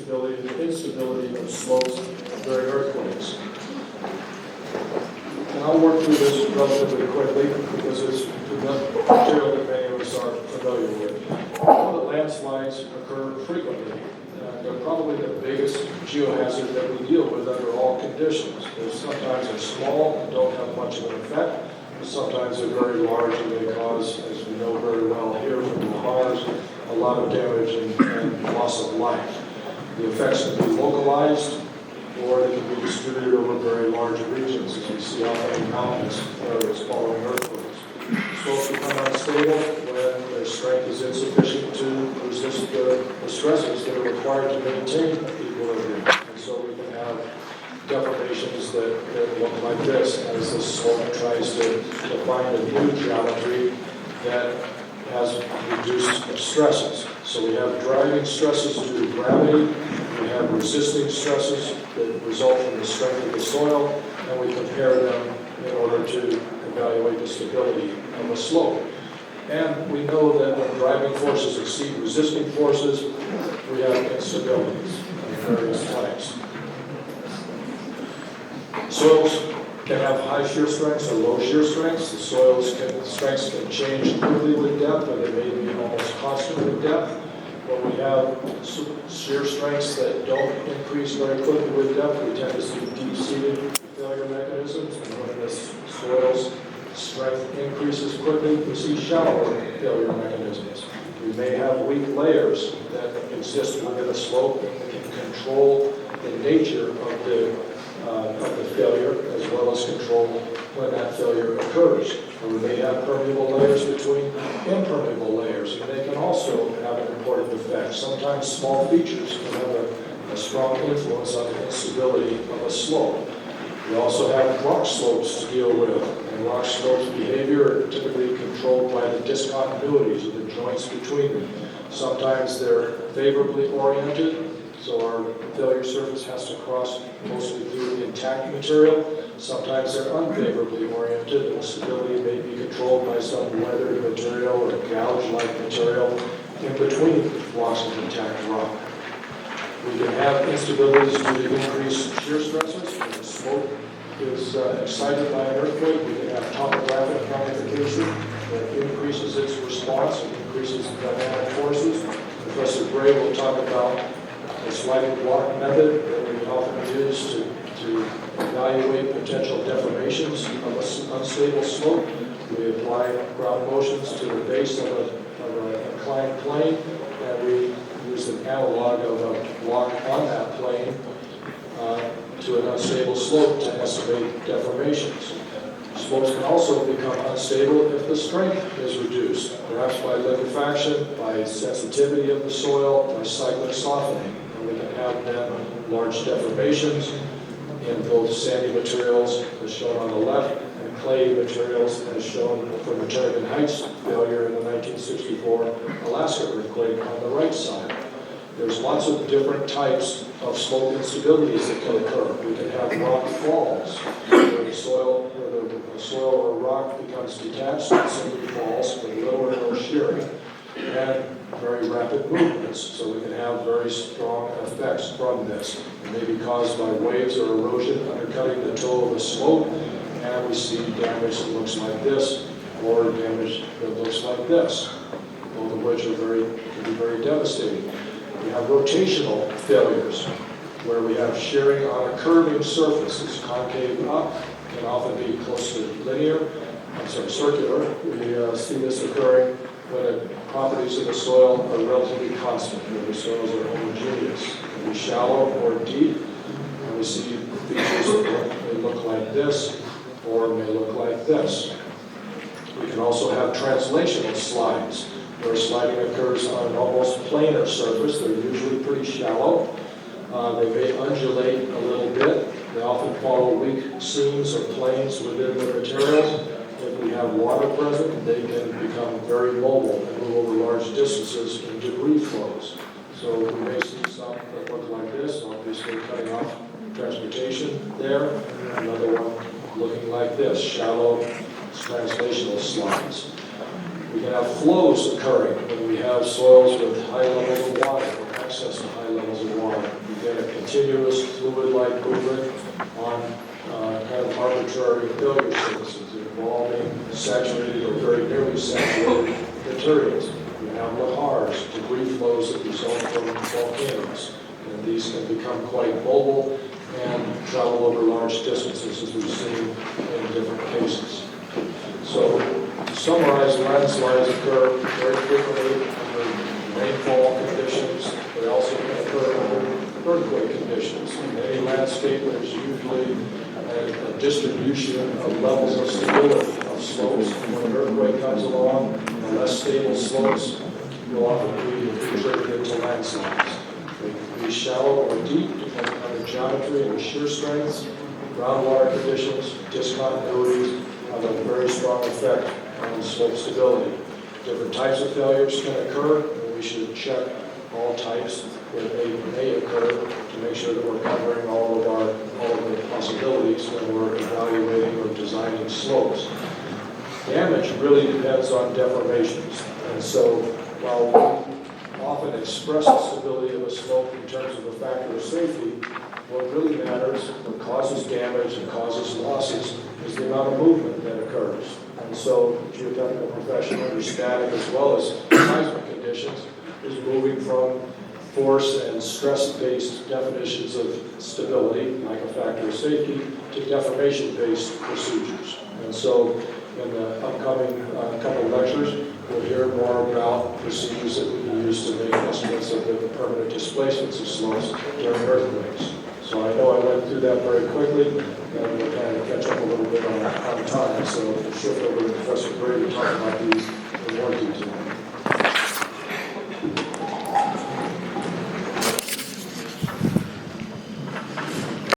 stability and instability of slopes during earthquakes. And I'll work through this relatively quickly because it's material that many of us are familiar with. We know that landslides occur frequently. They're probably the biggest geohazard that we deal with under all conditions. They sometimes are small and don't have much of an effect. Sometimes they're very large and they cause, as we know very well here from the fires, a lot of damage and loss of life. The effects can be localized or they can be distributed over very large regions, as we see often in mountainous areas following earthquakes. Slopes become unstable when their strength is insufficient to resist the stresses that are required to maintain equilibrium. And so we can have deformations that look like this as the slope tries to find a new geometry that has reduced stresses. So we have driving stresses due to gravity, we have resisting stresses that result from the strength of the soil, and we compare them in order to evaluate the stability of a slope. And we know that when driving forces exceed resisting forces, we have instabilities of various types. Soils can have high shear strengths or low shear strengths. The strengths can change quickly with depth, or they may be almost constant with depth. When we have shear strengths that don't increase very quickly with depth, we tend to see deep-seated failure mechanisms. And when the soil's strength increases quickly, we see shallower failure mechanisms. We may have weak layers that exist within a slope and can control the nature of the failure, as well as control when that failure occurs. Or we may have permeable layers between impermeable layers, and they can also have an important effect. Sometimes small features can have a strong influence on the instability of a slope. We also have rock slopes to deal with, and rock slopes' behavior are typically controlled by the discontinuities of the joints between them. Sometimes they're favorably oriented, so our failure surface has to cross mostly through intact material. Sometimes they're unfavorably oriented, and the stability may be controlled by some weathered material or gouge-like material in between blocks of intact rock. We can have instabilities due to increased shear stresses. When the slope is excited by an earthquake, we can have topographic magnification that increases its response and increases the dynamic forces. Professor Gray will talk about the sliding block method that we often use to evaluate potential deformations of an unstable slope. We apply ground motions to the base of an inclined plane, and we use an analog of a block on that plane to an unstable slope to estimate deformations. Slopes can also become unstable if the strength is reduced, perhaps by liquefaction, by sensitivity of the soil, by cyclic softening. And we can have then large deformations in both sandy materials, as shown on the left, and clay materials, as shown from the Turnagain Heights failure in the 1964 Alaska earthquake on the right side. There's lots of different types of slope instabilities that can occur. We can have rock falls, where the soil or rock becomes detached and simply falls with little or no shearing, and very rapid movements. So we can have very strong effects from this. It may be caused by waves or erosion undercutting the toe of a slope, and we see damage that looks like this, or damage that looks like this, both of which can be very devastating. We have rotational failures, where we have shearing on a curving surface. It's concave up, can often be close to circular. We see this occurring when the properties of the soil are relatively constant, where the soils are homogeneous. It can be shallow or deep, and we see features that may look like this, or may look like this. We can also have translational slides, where sliding occurs on an almost planar surface. They're usually pretty shallow. They may undulate a little bit. They often follow weak seams or planes within the materials. If we have water present, they can become very mobile and move over large distances in debris flows. So we may see some that look like this, obviously cutting off transportation there. Another one looking like this, shallow translational slides. We can have flows occurring when we have soils with high levels of water or access to high levels of water. continuous fluid-like movement on kind of arbitrary failure surfaces involving saturated or very nearly saturated materials. We have lahars, debris flows that result from volcanoes, and these can become quite mobile and travel over large distances, as we've seen in different cases. So, to summarize, landslides occur very frequently under rainfall conditions. They also can occur under earthquake conditions. In any landscape, there's usually a distribution of levels of stability of slopes. When an earthquake comes along, the less stable slopes will often be contributed to landslides. They can be shallow or deep, depending on the geometry and the shear strengths. Groundwater conditions, discontinuities have a very strong effect on slope stability. Different types of failures can occur, and we should check all types that may occur to make sure that we're covering all of the possibilities when we're evaluating or designing slopes. Damage really depends on deformations, and so while we often express the stability of a slope in terms of a factor of safety, what really matters, what causes damage and causes losses, is the amount of movement that occurs. And so the geotechnical profession, under static as well as seismic conditions, is moving from force and stress-based definitions of stability, like a factor of safety, to deformation-based procedures. And so in the upcoming couple of lectures, we'll hear more about procedures that we can use to make estimates of the permanent displacements of slopes during earthquakes. So I know I went through that very quickly, and we're trying to catch up a little bit on time, so we'll shift over to Professor Gray to talk about these in more detail.